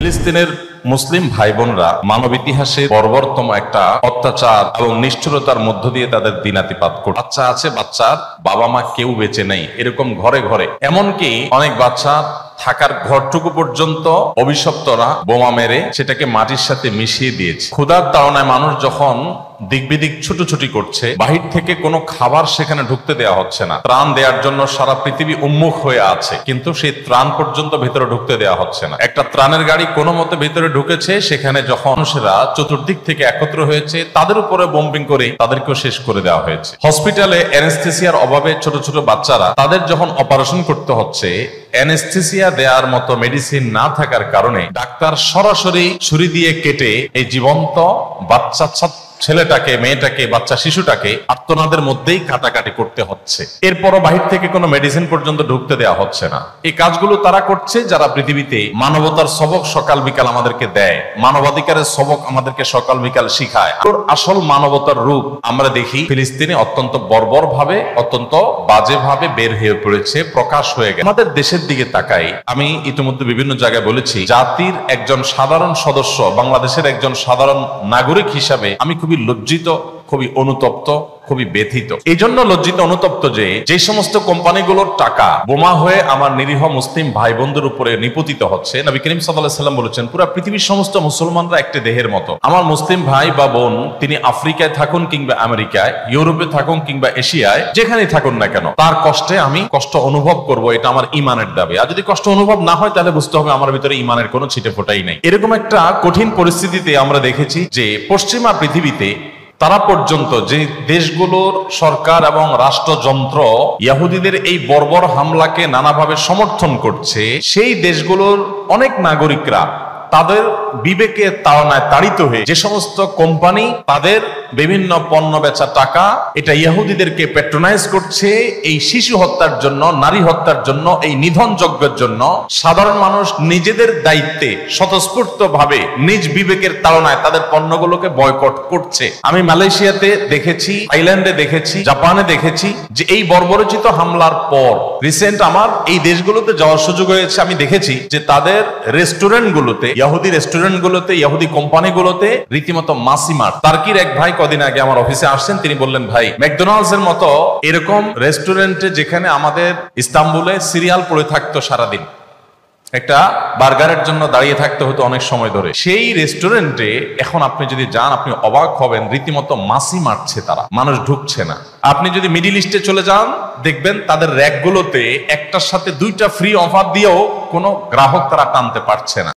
ফিলিস্তিনের মুসলিম ভাই বোনরা মানব ইতিহাসে বর্বরতম একটা অত্যাচার এবং নিষ্ঠুরতার মধ্য দিয়ে তাদের দিনাতিপাত করে। বাচ্চা আছে, বাচ্চার বাবা মা কেউ বেঁচে নেই, এরকম ঘরে ঘরে। এমনকি অনেক বাচ্চা থাকার ঘরটুকু পর্যন্ত অভিশপ্তরা বোমা মেরে সেটাকে মাটির সাথে মিশিয়ে দিয়েছে। ক্ষুধার তাড়নায় মানুষ যখন দিকবিদিক ছুটোছুটি করছে, বাহির থেকে কোনো খাবার সেখানে ঢুকতে দেওয়া হচ্ছে না। ত্রাণ দেওয়ার জন্য সারা পৃথিবী উন্মুখ হয়ে আছে, কিন্তু সেই ত্রাণ পর্যন্ত ভেতরে ঢুকতে দেওয়া হচ্ছে না। একটা ত্রাণের গাড়ি কোনো মতে ভেতরে ঢুকেছে, সেখানে যখন মানুষেরা চতুর্দিক থেকে একত্র হয়েছে, তাদের উপরে বোম্বিং করে তাদেরকেও শেষ করে দেওয়া হয়েছে। হসপিটালে অ্যানেস্থেসিয়ার অভাবে ছোট ছোট বাচ্চারা, তাদের যখন অপারেশন করতে হচ্ছে, অ্যানেস্থেসিয়া দেওয়ার মতো মেডিসিন না থাকার কারণে ডাক্তার সরাসরি ছুরি দিয়ে কেটে এই জীবন্ত বাচ্চা ছেলেটাকে, মেয়েটাকে, বাচ্চা শিশুটাকে আর্তনাদের মধ্যেই কাটাকাটি করতে হচ্ছে। এরপরও বাহির থেকে কোনো মেডিসিন পর্যন্ত ঢুকতে দেওয়া হচ্ছে না। এই কাজগুলো তারা করছে যারা পৃথিবীতে মানবতার সবক সকাল বিকাল আমাদেরকে দেয়, মানবাধিকারের সবক আমাদেরকে সকাল বিকাল শিখায়। আসল মানবতার রূপ আমরা দেখি ফিলিস্তিনে অত্যন্ত বর্বর ভাবে, অত্যন্ত বাজে ভাবে বের হয়ে পড়েছে, প্রকাশ হয়ে গেছে। আমাদের দেশের দিকে তাকাই, আমি ইতিমধ্যে বিভিন্ন জায়গায় বলেছি, জাতির একজন সাধারণ সদস্য, বাংলাদেশের একজন সাধারণ নাগরিক হিসাবে আমি খুবই লজ্জিত, খুবই অনুতপ্ত, খুবই ব্যথিত। এই জন্য লজ্জিত অনুতপ্ত যে সমস্ত কোম্পানিগুলোর টাকা বোমা হয়ে আমার নিরীহ মুসলিম ভাই বোনদের উপরে নিপতিত হচ্ছে। নবী করিম সাল্লাল্লাহু আলাইহি ওয়াসাল্লাম বলেছেন, পুরো পৃথিবীর সমস্ত মুসলমানরা একটি দেহের মতো। আমার মুসলিম ভাই বা বোন, তিনি আফ্রিকায় থাকুন কিংবা আমেরিকায়, ইউরোপে থাকুন কিংবা এশিয়ায়, যেখানেই থাকুন না কেন, তার কষ্টে আমি কষ্ট অনুভব করব, এটা আমার ইমানের দাবি। আর যদি কষ্ট অনুভব না হয়, তাহলে বুঝতে হবে আমার ভিতরে ইমানের কোনো ছিটে ফোটাই নাই। এরকম একটা কঠিন পরিস্থিতিতে আমরা দেখেছি যে পশ্চিমা পৃথিবীতে তারা পর্যন্ত, যে দেশগুলোর সরকার এবং রাষ্ট্রযন্ত্র ইহুদিদের এই বর্বর হামলাকে নানাভাবে সমর্থন করছে, সেই দেশগুলোর অনেক নাগরিকরা তাদের বিবেকের তাড়নায় তাড়িত হয়ে যে সমস্ত কোম্পানি তাদের বিভিন্ন পণ্য বেচা টাকা এটা ইহুদিদেরকে প্যাট্রোনাইজ করছে, এই শিশু হত্যার জন্য, নারী হত্যার জন্য, এই নিধন যজ্ঞের জন্য সাধারণ মানুষ নিজেদের দায়িত্বে স্বতঃস্ফূর্ত ভাবে নিজ বিবেকের তাড়নায় তাদের পণ্যগুলোকে বয়কট করছে। আমি মালয়েশিয়াতে দেখেছি, থাইল্যান্ডে দেখেছি, জাপানে দেখেছি যে এই বর্বরচিত হামলার পর রিসেন্ট আমার এই দেশগুলোতে যাওয়ার সুযোগ হয়েছে। আমি দেখেছি যে তাদের রেস্টুরেন্টগুলোতে, ইহুদি রেস্টুরেন্টগুলোতে, ইহুদি কোম্পানিগুলোতে রীতিমতো মাসি মার। টার্কির এক ভাই কদিন আগে আমার অফিসে আসছেন, তিনি বললেন, ভাই, ম্যাকডোনাল্ডস এর মতো এরকম রেস্টুরেন্টে যেখানে আমাদের ইস্তাম্বুলে সিরিয়াল পড়ে থাকতো সারাদিন, একটা বার্গারের জন্য দাঁড়িয়ে থাকতে হতো অনেক সময় ধরে, সেই রেস্টুরেন্টে এখন আপনি যদি যান, আপনি অবাক হবেন, রীতিমতো মাসি মারছে তারা, মানুষ ঢুকছে না। আপনি যদি মিডিল ইস্টে চলে যান, দেখবেন তাদের র্যাকগুলোতে একটার সাথে দুইটা ফ্রি অফার দিয়েও কোনো গ্রাহক তারা টানতে পারছে না।